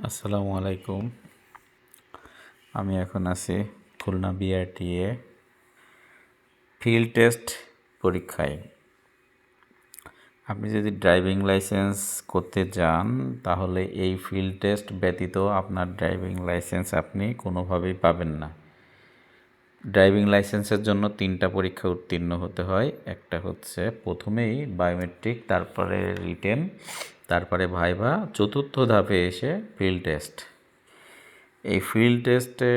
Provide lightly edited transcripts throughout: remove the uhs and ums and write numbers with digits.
আসসালামু আলাইকুম। আমি এখন আছি খুলনা বিআরটিএ ফিল্ড টেস্ট পরীক্ষায়। আপনি যদি ড্রাইভিং লাইসেন্স করতে যান তাহলে এই ফিল্ড টেস্ট ব্যতীত আপনার ড্রাইভিং লাইসেন্স আপনি কোনোভাবেই পাবেন না। ড্রাইভিং লাইসেন্সের জন্য 3টা পরীক্ষা উত্তীর্ণ হতে হয়। একটা হচ্ছে প্রথমেই বায়োমেট্রিক, তারপরে রিটেন, তারপরে ভাইভা, চতুর্থ ধাপে এসে ফিল্ড টেস্ট। এই ফিল্ড টেস্টে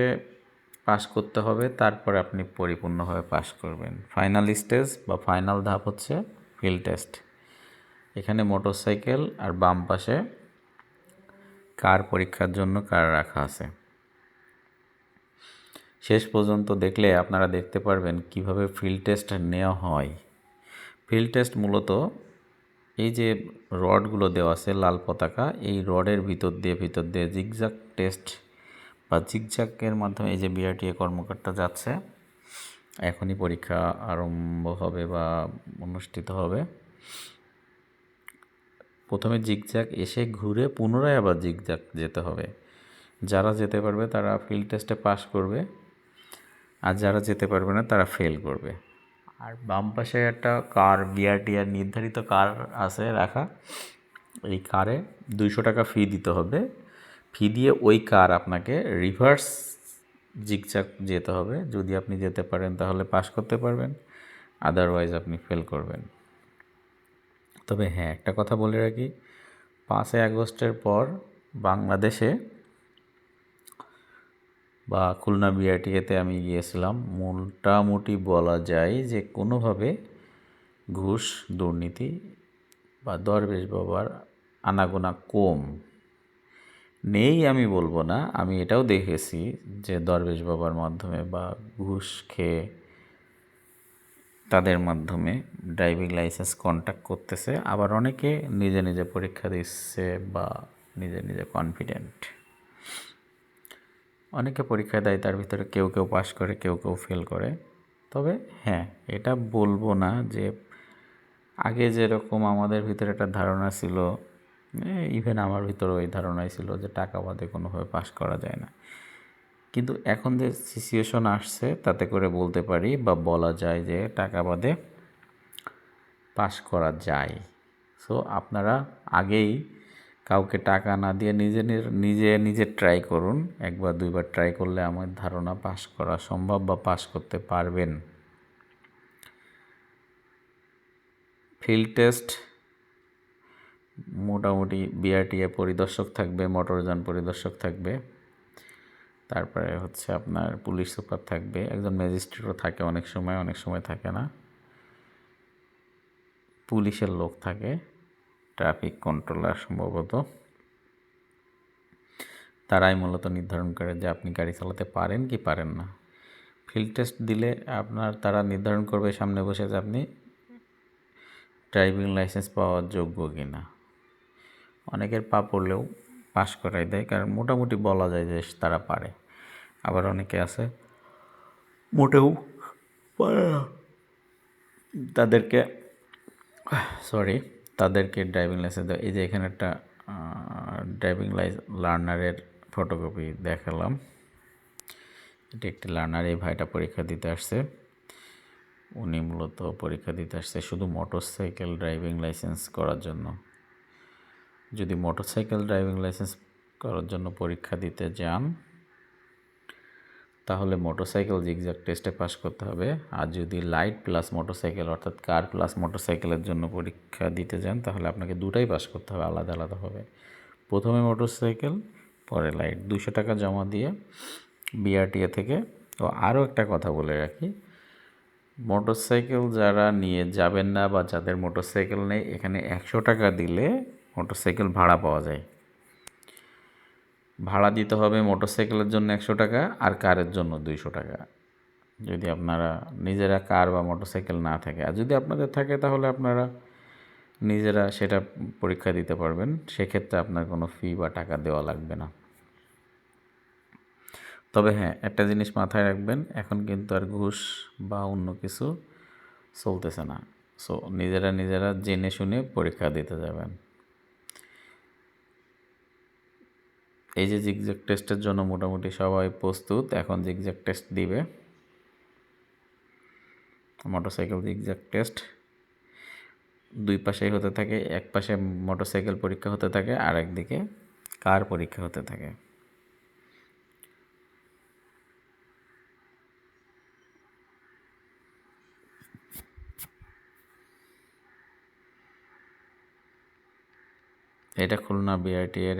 পাস করতে হবে, তারপরে আপনি পরিপূর্ণভাবে পাস করবেন। ফাইনাল স্টেজ বা ফাইনাল ধাপ হচ্ছে ফিল্ড টেস্ট। এখানে মোটরসাইকেল আর বাম পাশে কার পরীক্ষার জন্য কার রাখা আছে। শেষ পর্যন্ত দেখলে আপনারা দেখতে পারবেন কিভাবে ফিল্ড টেস্ট নেওয়া হয়। ফিল্ড টেস্ট মূলত এই যে রডগুলো দেওয়া আছে লাল পতাকা, এই রডের ভিতর দিয়ে জিগজ্যাগ টেস্ট বা জিগজ্যাগের মাধ্যমে এই যে বিআরটিএ কর্মকর্তা যাচ্ছে, এখনই পরীক্ষা আরম্ভ হবে বা অনুষ্ঠিত হবে। প্রথমে জিগজ্যাগ এসে ঘুরে পুনরায় আবার জিগজ্যাগ যেতে হবে। যারা যেতে পারবে তারা ফিল্ড টেস্টে পাস করবে, আর যারা যেতে পারবে না তারা ফেল করবে। আর বাম পাশে একটা কার, বিআরটিআর নির্ধারিত কার আছে রাখা। এই কারে 200 টাকা ফি দিতে হবে। ফি দিয়ে ওই কার আপনাকে রিভার্স জিগজ্যাগ যেতে হবে। যদি আপনি যেতে পারেন তাহলে পাস করতে পারবেন, আদারওয়াইজ আপনি ফেল করবেন। তবে হ্যাঁ, একটা কথা বলে রাখি, 5ই আগস্টের পর বাংলাদেশে বা খুলনা বিআরটিএতে আমি গিয়েছিলাম, মোটামুটি বলা যায় যে কোনোভাবে ঘুষ, দুর্নীতি বা দরবেশ বাবার আনাগোনা কম নেই আমি বলবো না। আমি এটাও দেখেছি যে দরবেশ বাবার মাধ্যমে বা ঘুষ খেয়ে তাদের মাধ্যমে ড্রাইভিং লাইসেন্স কন্ট্যাক্ট করতেছে, আবার অনেকে নিজে নিজে পরীক্ষা দিচ্ছে বা নিজে নিজে কনফিডেন্ট। অনেকে পরীক্ষা দেয়, তার ভিতরে কেউ কেউ পাস করে, কেউ কেউ ফেল করে। তবে হ্যাঁ, এটা বলবো না যে আগে যেরকম আমাদের ভিতরে একটা ধারণা ছিল, ইভেন আমার ভিতরে ওই ধারণাই ছিল যে টাকা বাদে কোনোভাবে পাস করা যায় না। কিন্তু এখন যে সিচুয়েশন আসছে তাতে করে বলতে পারি বা বলা যায় যে টাকা বাদে পাস করা যায়। সো আপনারা আগেই কাউকে টাকা না দিয়ে নিজে নিজে ট্রাই করুন। একবার দুইবার ট্রাই করলে আমার ধারণা পাস করা সম্ভব বা পাস করতে পারবেন। ফিল্ড টেস্ট মোটামুটি বিআরটিএ পরিদর্শক থাকবে, মোটরযান পরিদর্শক থাকবে, তারপরে হচ্ছে আপনার পুলিশ সুপার থাকবে, একজন ম্যাজিস্ট্রেটও থাকে অনেক সময়, অনেক সময় থাকে না, পুলিশের লোক থাকে, ট্রাফিক কন্ট্রোলার সম্ভবত। তারাই মূলত নির্ধারণ করে যে আপনি গাড়ি চালাতে পারেন কি পারেন না। ফিল্ড টেস্ট দিলে তারা নির্ধারণ করবে সামনে বসে যে আপনি ড্রাইভিং লাইসেন্স পাওয়ার যোগ্য কি না। অনেকের পা পড়লেও পাস করাই দেয়, কারণ মোটামুটি বলা যায় যে তারা পারে। আবার অনেকে আছে মোটেও পারে না, তাদেরকে তাদেরকে ড্রাইভিং লাইসেন্স দেয়। এই যে এখানে একটা ড্রাইভিং লার্নারের ফটোকপি দেখালাম। এটি একটি লার্নার, এই ভাইটা পরীক্ষা দিতে আসছে। উনি মূলত পরীক্ষা দিতে আসছে শুধু মোটরসাইকেল ড্রাইভিং লাইসেন্স করার জন্য। যদি মোটরসাইকেল ড্রাইভিং লাইসেন্স করার জন্য পরীক্ষা দিতে যান তাহলে মোটরসাইকেল জিগজ্যাগ টেস্টে পাস করতে হবে। আর যদি লাইট প্লাস মোটরসাইকেল অর্থাৎ কার প্লাস মোটরসাইকেলের জন্য পরীক্ষা দিতে যান তাহলে আপনাকে দুটাই পাস করতে হবে আলাদা আলাদাভাবে। প্রথমে মোটরসাইকেল, পরে লাইট। 200 টাকা জমা দিয়ে বিআরটিএ থেকে। তো আরও একটা কথা বলে রাখি, মোটরসাইকেল যারা নিয়ে যাবেন না বা যাদের মোটরসাইকেল নেই, এখানে 100 টাকা দিলে মোটরসাইকেল ভাড়া পাওয়া যায়। ভাড়া দিতে হবে মোটরসাইকেলের জন্য 100 টাকা আর কারের জন্য 200 টাকা, যদি আপনারা নিজেরা কার বা মোটরসাইকেল না থাকে। আর যদি আপনাদের থাকে তাহলে আপনারা নিজেরা সেটা পরীক্ষা দিতে পারবেন, সেক্ষেত্রে আপনার কোনো ফি বা টাকা দেওয়া লাগবে না। তবে হ্যাঁ, একটা জিনিস মাথায় রাখবেন, এখন কিন্তু আর ঘুষ বা অন্য কিছু চলতেছে না। সো নিজেরা জেনে শুনে পরীক্ষা দিতে যাবেন। এই যে জিগজ্যাগ টেস্টের জন্য মোটামুটি সবাই প্রস্তুত। এখন জিগজ্যাগ টেস্ট দিবে। মোটরসাইকেল জিগজ্যাগ টেস্ট দুই পাশেই হতে থাকে। এক পাশে মোটরসাইকেল পরীক্ষা হতে থাকে, আর একদিকে কার পরীক্ষা হতে থাকে। এটা খুলনা বিআরটি এর